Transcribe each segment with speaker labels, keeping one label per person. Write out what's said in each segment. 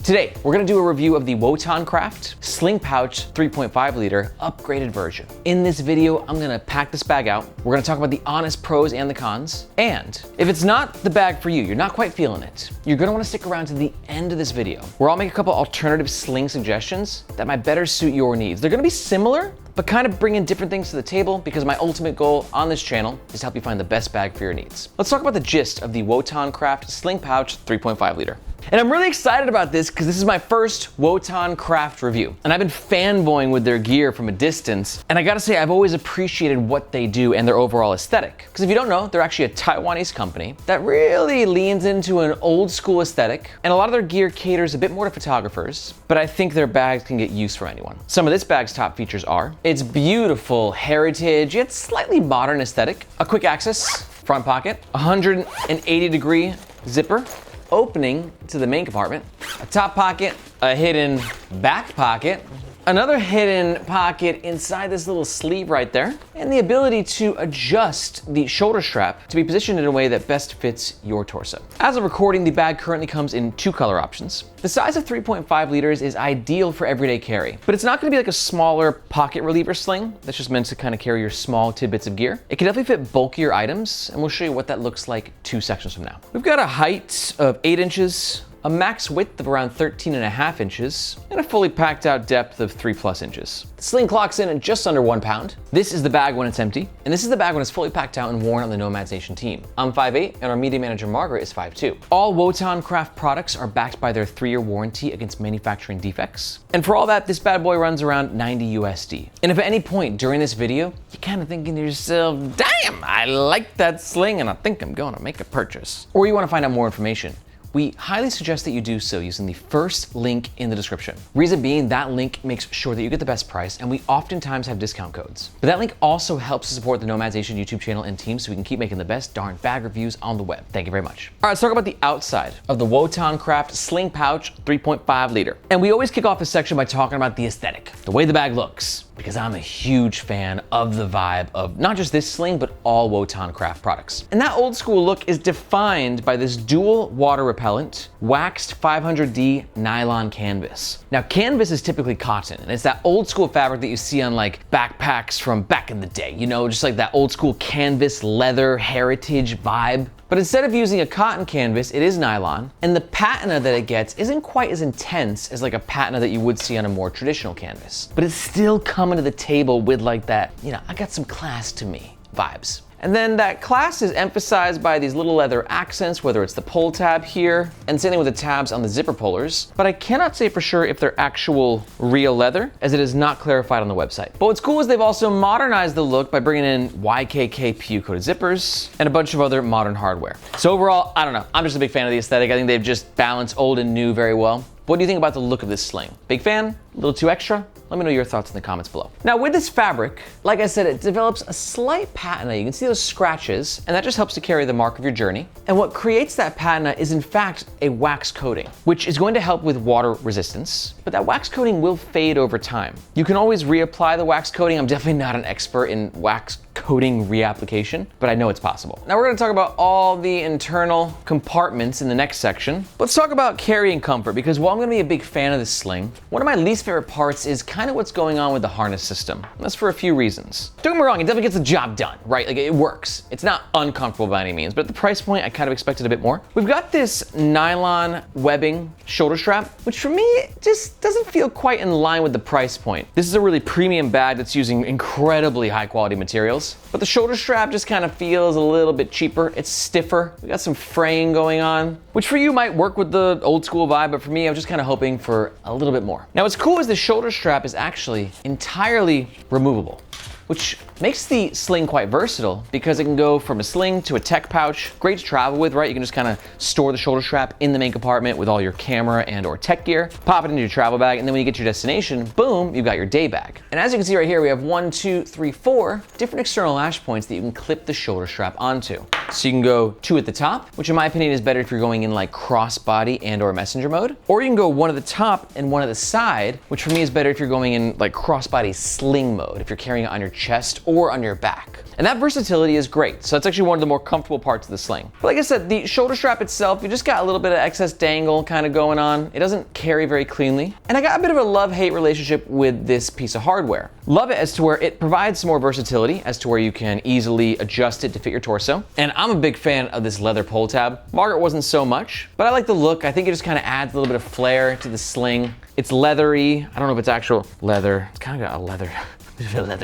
Speaker 1: Today, we're gonna do a review of the Wotancraft Sling Pouch 3.5 liter upgraded version. In this video, I'm gonna pack this bag out. We're gonna talk about the honest pros and the cons. And if it's not the bag for you, you're not quite feeling it, you're gonna wanna stick around to the end of this video, where I'll make a couple alternative sling suggestions that might better suit your needs. They're gonna be similar, but kind of bring in different things to the table because my ultimate goal on this channel is to help you find the best bag for your needs. Let's talk about the gist of the Wotancraft Sling Pouch 3.5 liter. And I'm really excited about this because this is my first Wotancraft review. And I've been fanboying with their gear from a distance. And I gotta say, I've always appreciated what they do and their overall aesthetic. Because if you don't know, they're actually a Taiwanese company that really leans into an old school aesthetic. And a lot of their gear caters a bit more to photographers, but I think their bags can get use from anyone. Some of this bag's top features are its beautiful heritage, yet slightly modern aesthetic, a quick access front pocket, 180-degree zipper, opening to the main compartment, a top pocket, a hidden back pocket, another hidden pocket inside this little sleeve right there, and the ability to adjust the shoulder strap to be positioned in a way that best fits your torso. As of recording, the bag currently comes in two color options. The size of 3.5 liters is ideal for everyday carry, but it's not gonna be like a smaller pocket reliever sling that's just meant to kind of carry your small tidbits of gear. It can definitely fit bulkier items, and we'll show you what that looks like 2 sections from now. We've got a height of 8 inches, a max width of around 13.5 inches, and a fully packed out depth of 3+ inches. The sling clocks in at just under 1 pound. This is the bag when it's empty, and this is the bag when it's fully packed out and worn on the Nomads Nation team. I'm 5'8", and our media manager Margaret is 5'2". All Wotancraft products are backed by their 3-year warranty against manufacturing defects. And for all that, this bad boy runs around 90 USD. And if at any point during this video, you're kind of thinking to yourself, damn, I like that sling and I think I'm gonna make a purchase, or you wanna find out more information, we highly suggest that you do so using the first link in the description. Reason being, that link makes sure that you get the best price, and we oftentimes have discount codes. But that link also helps to support the Nomads Nation YouTube channel and team so we can keep making the best darn bag reviews on the web. Thank you very much. All right, let's talk about the outside of the Wotancraft Sling Pouch 3.5 liter. And we always kick off this section by talking about the aesthetic, the way the bag looks, because I'm a huge fan of the vibe of not just this sling, but all Wotancraft products. And that old school look is defined by this dual water repellent, waxed 500D nylon canvas. Now, canvas is typically cotton, and it's that old school fabric that you see on like backpacks from back in the day, you know, just like that old school canvas leather heritage vibe. But instead of using a cotton canvas, it is nylon, and the patina that it gets isn't quite as intense as like a patina that you would see on a more traditional canvas. But it's still coming to the table with like that, you know, I got some class to me vibes. And then that class is emphasized by these little leather accents, whether it's the pull tab here, and same thing with the tabs on the zipper pullers. But I cannot say for sure if they're actual real leather, as it is not clarified on the website. But what's cool is they've also modernized the look by bringing in YKK PU-coated zippers and a bunch of other modern hardware. So overall, I don't know, I'm just a big fan of the aesthetic. I think they've just balanced old and new very well. What do you think about the look of this sling? Big fan? A little too extra? Let me know your thoughts in the comments below. Now with this fabric, like I said, it develops a slight patina. You can see those scratches, and that just helps to carry the mark of your journey. And what creates that patina is in fact a wax coating, which is going to help with water resistance, but that wax coating will fade over time. You can always reapply the wax coating. I'm definitely not an expert in wax coating reapplication, but I know it's possible. Now we're gonna talk about all the internal compartments in the next section. Let's talk about carrying comfort, because while I'm gonna be a big fan of this sling, one of my least favorite parts is kind of what's going on with the harness system. And that's for a few reasons. Don't get me wrong, it definitely gets the job done, right? Like it works. It's not uncomfortable by any means, but at the price point, I kind of expected a bit more. We've got this nylon webbing shoulder strap, which for me, just doesn't feel quite in line with the price point. This is a really premium bag that's using incredibly high quality materials, but the shoulder strap just kind of feels a little bit cheaper. It's stiffer. We got some fraying going on, which for you might work with the old school vibe, but for me, I was just kind of hoping for a little bit more. Now what's cool is the shoulder strap is actually entirely removable, which makes the sling quite versatile because it can go from a sling to a tech pouch. Great to travel with, right? You can just kind of store the shoulder strap in the main compartment with all your camera and or tech gear, pop it into your travel bag, and then when you get to your destination, boom, you've got your day bag. And as you can see right here, we have 1, 2, 3, 4 different external lash points that you can clip the shoulder strap onto. So you can go 2 at the top, which in my opinion is better if you're going in like crossbody and or messenger mode. Or you can go 1 at the top and 1 at the side, which for me is better if you're going in like crossbody sling mode, if you're carrying it on your chest or on your back. And that versatility is great. So it's actually one of the more comfortable parts of the sling. But like I said, the shoulder strap itself, you just got a little bit of excess dangle kind of going on. It doesn't carry very cleanly. And I got a bit of a love-hate relationship with this piece of hardware. Love it as to where it provides some more versatility as to where you can easily adjust it to fit your torso. And I'm a big fan of this leather pull tab. Margaret wasn't so much, but I like the look. I think it just kind of adds a little bit of flair to the sling. It's leathery. I don't know if it's actual leather. It's kind of got a leather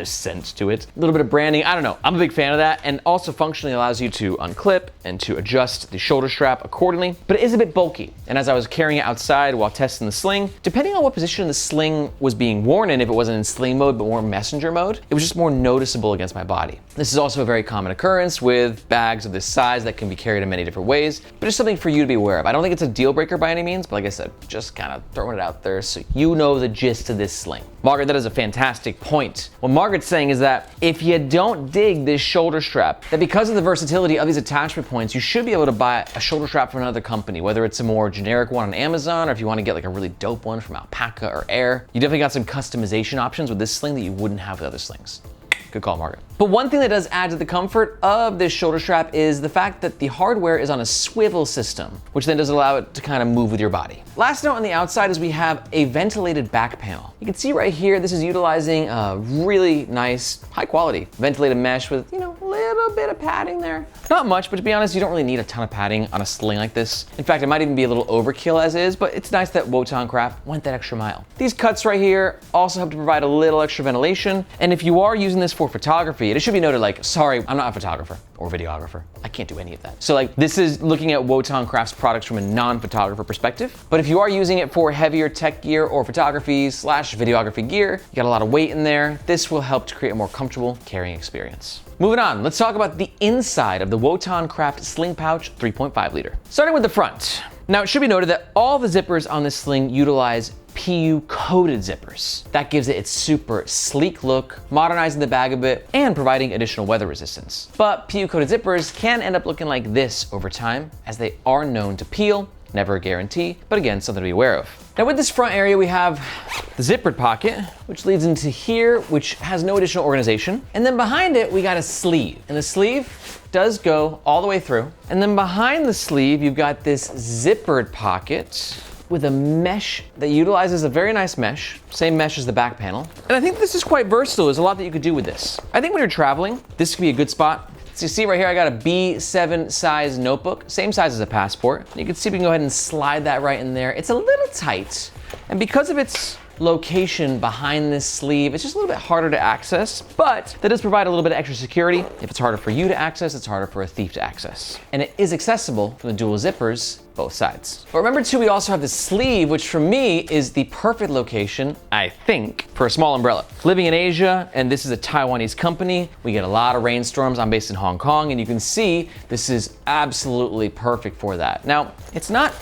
Speaker 1: scent to it. A little bit of branding, I don't know. I'm a big fan of that, and also functionally allows you to unclip and to adjust the shoulder strap accordingly, but it is a bit bulky. And as I was carrying it outside while testing the sling, depending on what position the sling was being worn in, if it wasn't in sling mode but more messenger mode, it was just more noticeable against my body. This is also a very common occurrence with bags of this size that can be carried in many different ways, but it's something for you to be aware of. I don't think it's a deal breaker by any means, but like I said, just kind of throwing it out there so you know the gist of this sling. Margaret, that is a fantastic point. What Margaret's saying is that if you don't dig this shoulder strap, that because of the versatility of these attachment points, you should be able to buy a shoulder strap from another company, whether it's a more generic one on Amazon or if you want to get like a really dope one from Alpaca or Air. You definitely got some customization options with this sling that you wouldn't have with other slings. Good call, Margaret. But one thing that does add to the comfort of this shoulder strap is the fact that the hardware is on a swivel system, which then does allow it to kind of move with your body. Last note on the outside is we have a ventilated back panel. You can see right here, this is utilizing a really nice, high quality ventilated mesh with, you know, a little bit of padding there. Not much, but to be honest, you don't really need a ton of padding on a sling like this. In fact, it might even be a little overkill as is, but it's nice that Wotancraft went that extra mile. These cuts right here also help to provide a little extra ventilation. And if you are using this for photography, it should be noted like, sorry, I'm not a photographer or videographer. I can't do any of that. So like, this is looking at Wotancraft's products from a non-photographer perspective. But if you are using it for heavier tech gear or photography / videography gear, you got a lot of weight in there, this will help to create a more comfortable carrying experience. Moving on, let's talk about the inside of the Wotancraft Sling Pouch 3.5 liter. Starting with the front. Now, it should be noted that all the zippers on this sling utilize PU-coated zippers. That gives it its super sleek look, modernizing the bag a bit and providing additional weather resistance. But PU-coated zippers can end up looking like this over time, as they are known to peel. Never a guarantee, but again, something to be aware of. Now with this front area, we have the zippered pocket, which leads into here, which has no additional organization. And then behind it, we got a sleeve. And the sleeve does go all the way through. And then behind the sleeve, you've got this zippered pocket with a mesh that utilizes a very nice mesh, same mesh as the back panel. And I think this is quite versatile. There's a lot that you could do with this. I think when you're traveling, this could be a good spot. So you see right here, I got a B7 size notebook, same size as a passport. You can see we can go ahead and slide that right in there. It's a little tight, and because of its location behind this sleeve, it's just a little bit harder to access, but that does provide a little bit of extra security. If it's harder for you to access, it's harder for a thief to access. And it is accessible from the dual zippers, both sides. But remember too, we also have the sleeve, which for me is the perfect location, I think, for a small umbrella. Living in Asia, and this is a Taiwanese company, we get a lot of rainstorms. I'm based in Hong Kong, and you can see this is absolutely perfect for that. Now, it's not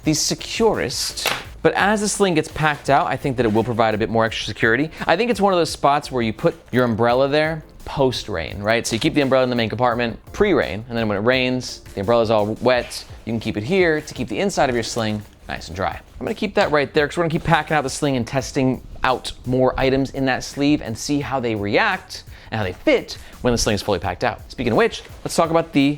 Speaker 1: the securest, but as the sling gets packed out, I think that it will provide a bit more extra security. I think it's one of those spots where you put your umbrella there post-rain, right? So you keep the umbrella in the main compartment pre-rain, and then when it rains, the umbrella's all wet, you can keep it here to keep the inside of your sling nice and dry. I'm gonna keep that right there because we're gonna keep packing out the sling and testing out more items in that sleeve and see how they react and how they fit when the sling is fully packed out. Speaking of which, let's talk about the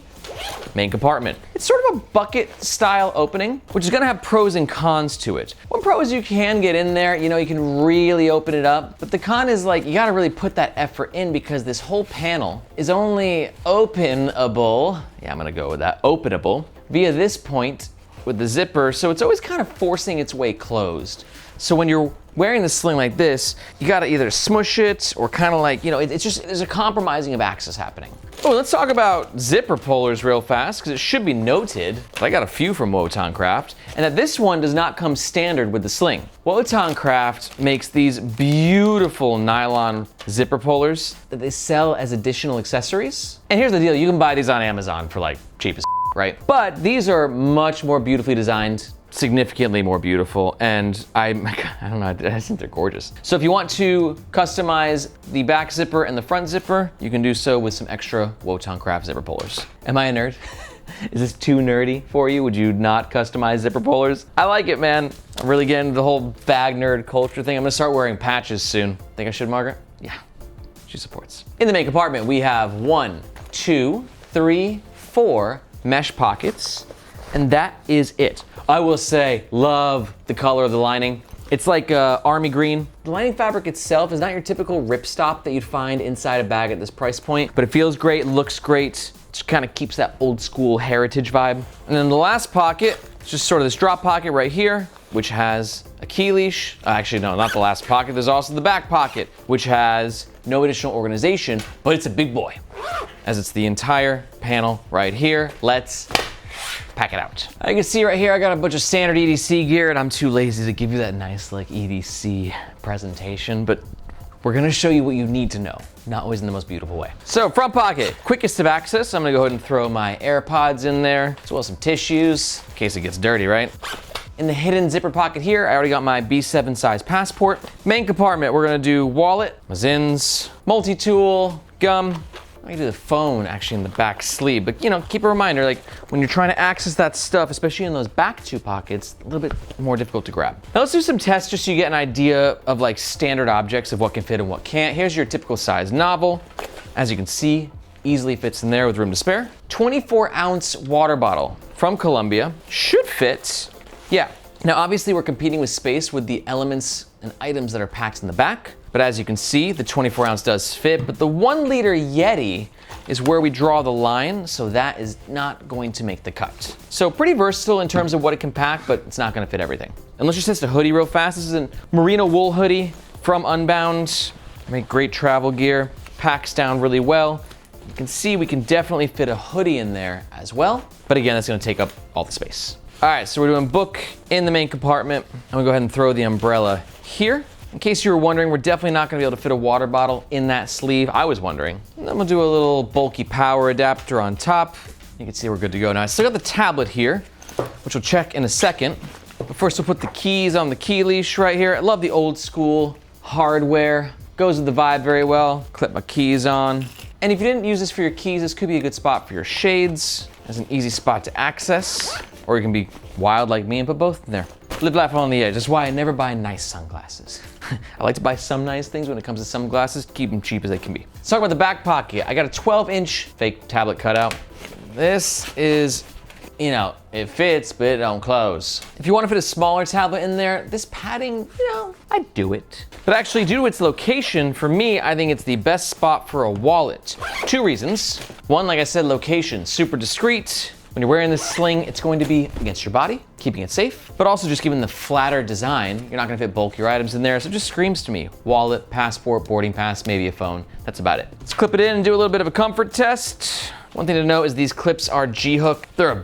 Speaker 1: main compartment. It's sort of a bucket style opening, which is gonna have pros and cons to it. One pro is you can get in there, you know, you can really open it up, but the con is like, you gotta really put that effort in because this whole panel is only openable, yeah, I'm gonna go with that, openable, via this point with the zipper, so it's always kind of forcing its way closed. So when you're wearing the sling like this, you gotta either smush it or kind of like, you know, it's just, there's a compromising of access happening. Oh, let's talk about zipper pullers real fast, because it should be noted that I got a few from Wotancraft, and that this one does not come standard with the sling. Wotancraft makes these beautiful nylon zipper pullers that they sell as additional accessories. And here's the deal, you can buy these on Amazon for like cheap as right? But these are much more beautifully designed significantly more beautiful, and I don't know, I just think they're gorgeous. So if you want to customize the back zipper and the front zipper, you can do so with some extra Wotancraft zipper pullers. Am I a nerd? Is this too nerdy for you? Would you not customize zipper pullers? I like it, man. I'm really getting into the whole bag nerd culture thing. I'm gonna start wearing patches soon. Think I should, Margaret? Yeah, she supports. In the main compartment, we have 1, 2, 3, 4 mesh pockets, and that is it. I will say, love the color of the lining. It's like army green. The lining fabric itself is not your typical ripstop that you'd find inside a bag at this price point, but it feels great, looks great. Just kind of keeps that old school heritage vibe. And then the last pocket, it's just sort of this drop pocket right here, which has a key leash. Actually, no, not the last pocket. There's also the back pocket, which has no additional organization, but it's a big boy, as it's the entire panel right here. Let's pack it out. You can see right here, I got a bunch of standard EDC gear, and I'm too lazy to give you that nice like EDC presentation, but we're gonna show you what you need to know, not always in the most beautiful way. So front pocket, quickest of access. I'm gonna go ahead and throw my AirPods in there, as well as some tissues, in case it gets dirty, right? In the hidden zipper pocket here, I already got my B7 size passport. Main compartment, we're gonna do wallet, my Zins, multi-tool, gum. I can do the phone actually in the back sleeve, but you know, keep a reminder, like when you're trying to access that stuff, especially in those back 2 pockets, a little bit more difficult to grab. Now let's do some tests just so you get an idea of like standard objects of what can fit and what can't. Here's your typical size novel. As you can see, easily fits in there with room to spare. 24-ounce water bottle from Columbia, should fit. Yeah, now obviously we're competing with space with the elements and items that are packed in the back. But as you can see, the 24-ounce does fit, but the 1-liter Yeti is where we draw the line, so that is not going to make the cut. So pretty versatile in terms of what it can pack, but it's not gonna fit everything. And let's just test a hoodie real fast. This is a merino wool hoodie from Unbound. Make great travel gear, packs down really well. You can see we can definitely fit a hoodie in there as well, but again, that's gonna take up all the space. All right, so we're doing book in the main compartment. I'm gonna go ahead and throw the umbrella here. In case you were wondering, we're definitely not gonna be able to fit a water bottle in that sleeve. I was wondering. And then we'll do a little bulky power adapter on top. You can see we're good to go. Now I still got the tablet here, which we'll check in a second. But first we'll put the keys on the key leash right here. I love the old school hardware. Goes with the vibe very well. Clip my keys on. And if you didn't use this for your keys, this could be a good spot for your shades. It's an easy spot to access. Or you can be wild like me and put both in there. Live life on the edge. That's why I never buy nice sunglasses. I like to buy some nice things when it comes to sunglasses, keep them cheap as they can be. Let's talk about the back pocket. I got a 12-inch fake tablet cutout. This is, you know, it fits, but it don't close. If you want to fit a smaller tablet in there, this padding, you know, I'd do it. But actually, due to its location, for me, I think it's the best spot for a wallet. 2 reasons. One, like I said, location, super discreet. When you're wearing this sling, it's going to be against your body, keeping it safe, but also just given the flatter design, you're not gonna fit bulkier items in there, so it just screams to me. Wallet, passport, boarding pass, maybe a phone, that's about it. Let's clip it in and do a little bit of a comfort test. One thing to note is these clips are G-hook. They're a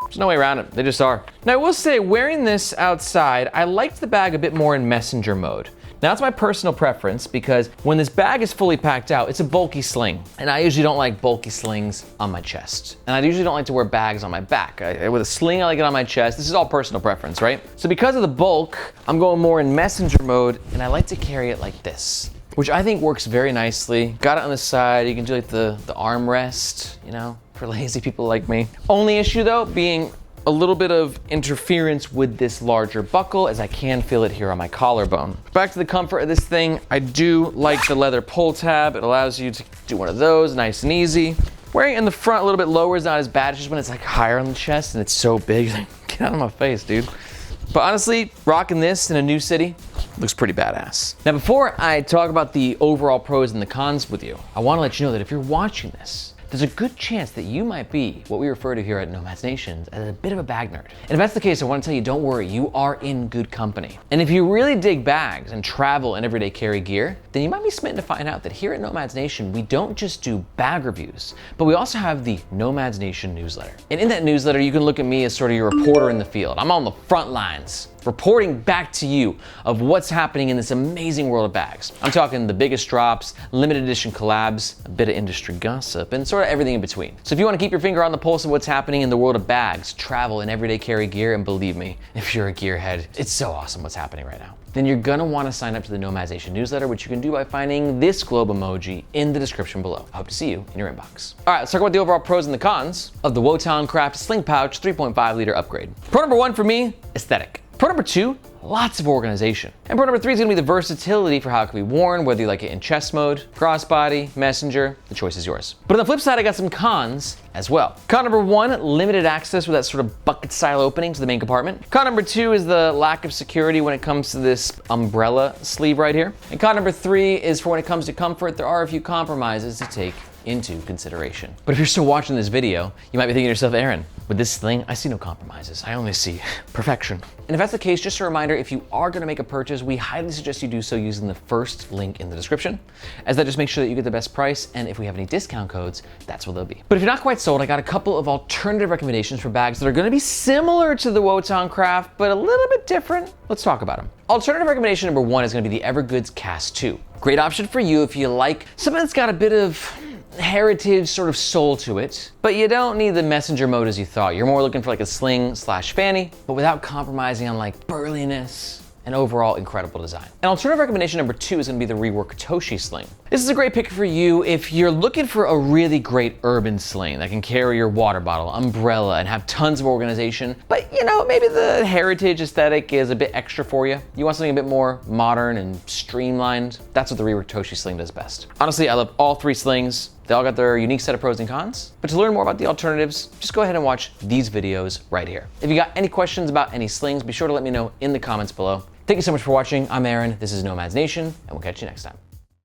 Speaker 1: there's no way around it, they just are. Now I will say, wearing this outside, I liked the bag a bit more in messenger mode. Now that's my personal preference because when this bag is fully packed out, it's a bulky sling. And I usually don't like bulky slings on my chest. And I usually don't like to wear bags on my back. With a sling, I like it on my chest. This is all personal preference, right? So because of the bulk, I'm going more in messenger mode and I like to carry it like this, which I think works very nicely. Got it on the side, you can do like the arm rest, you know, for lazy people like me. Only issue though, being a little bit of interference with this larger buckle as I can feel it here on my collarbone. Back to the comfort of this thing, I do like the leather pull tab. It allows you to do one of those, nice and easy. Wearing it in the front a little bit lower is not as bad, it's just when it's like higher on the chest and it's so big, like, get out of my face, dude. But honestly, rocking this in a new city looks pretty badass. Now before I talk about the overall pros and the cons with you, I wanna let you know that if you're watching this, there's a good chance that you might be what we refer to here at Nomads Nations as a bit of a bag nerd. And if that's the case, I want to tell you, don't worry, you are in good company. And if you really dig bags and travel and everyday carry gear, then you might be smitten to find out that here at Nomads Nation, we don't just do bag reviews, but we also have the Nomads Nation newsletter. And in that newsletter, you can look at me as sort of your reporter in the field. I'm on the front lines, reporting back to you of what's happening in this amazing world of bags. I'm talking the biggest drops, limited edition collabs, a bit of industry gossip, and sort of everything in between. So if you want to keep your finger on the pulse of what's happening in the world of bags, travel, and everyday carry gear, and believe me, if you're a gearhead, it's so awesome what's happening right now, then you're gonna wanna sign up to the Nomadization newsletter, which you can do by finding this globe emoji in the description below. I hope to see you in your inbox. All right, let's talk about the overall pros and the cons of the Wotancraft Sling Pouch 3.5 liter upgrade. Pro number one for me, aesthetic. Pro number two, lots of organization. And pro number three is gonna be the versatility for how it can be worn, whether you like it in chest mode, crossbody, messenger, the choice is yours. But on the flip side, I got some cons as well. Con number one, limited access with that sort of bucket style opening to the main compartment. Con number two is the lack of security when it comes to this umbrella sleeve right here. And con number three is for when it comes to comfort, there are a few compromises to take into consideration. But if you're still watching this video, you might be thinking to yourself, Aaron, with this sling, I see no compromises. I only see perfection. And if that's the case, just a reminder, if you are gonna make a purchase, we highly suggest you do so using the first link in the description, as that just makes sure that you get the best price, and if we have any discount codes, that's what they'll be. But if you're not quite sold, I got a couple of alternative recommendations for bags that are gonna be similar to the Wotancraft, but a little bit different. Let's talk about them. Alternative recommendation number one is gonna be the Evergoods Cast 2. Great option for you if you like something that's got a bit of heritage sort of soul to it, but you don't need the messenger mode as you thought. You're more looking for like a sling slash fanny, but without compromising on like burliness and overall incredible design. And alternative recommendation number two is gonna be the Rework Toshi sling. This is a great pick for you if you're looking for a really great urban sling that can carry your water bottle, umbrella, and have tons of organization, but you know, maybe the heritage aesthetic is a bit extra for you. You want something a bit more modern and streamlined. That's what the Rework Toshi sling does best. Honestly, I love all three slings. They all got their unique set of pros and cons, but to learn more about the alternatives, just go ahead and watch these videos right here. If you got any questions about any slings, be sure to let me know in the comments below. Thank you so much for watching. I'm Aaron, this is Nomads Nation, and we'll catch you next time.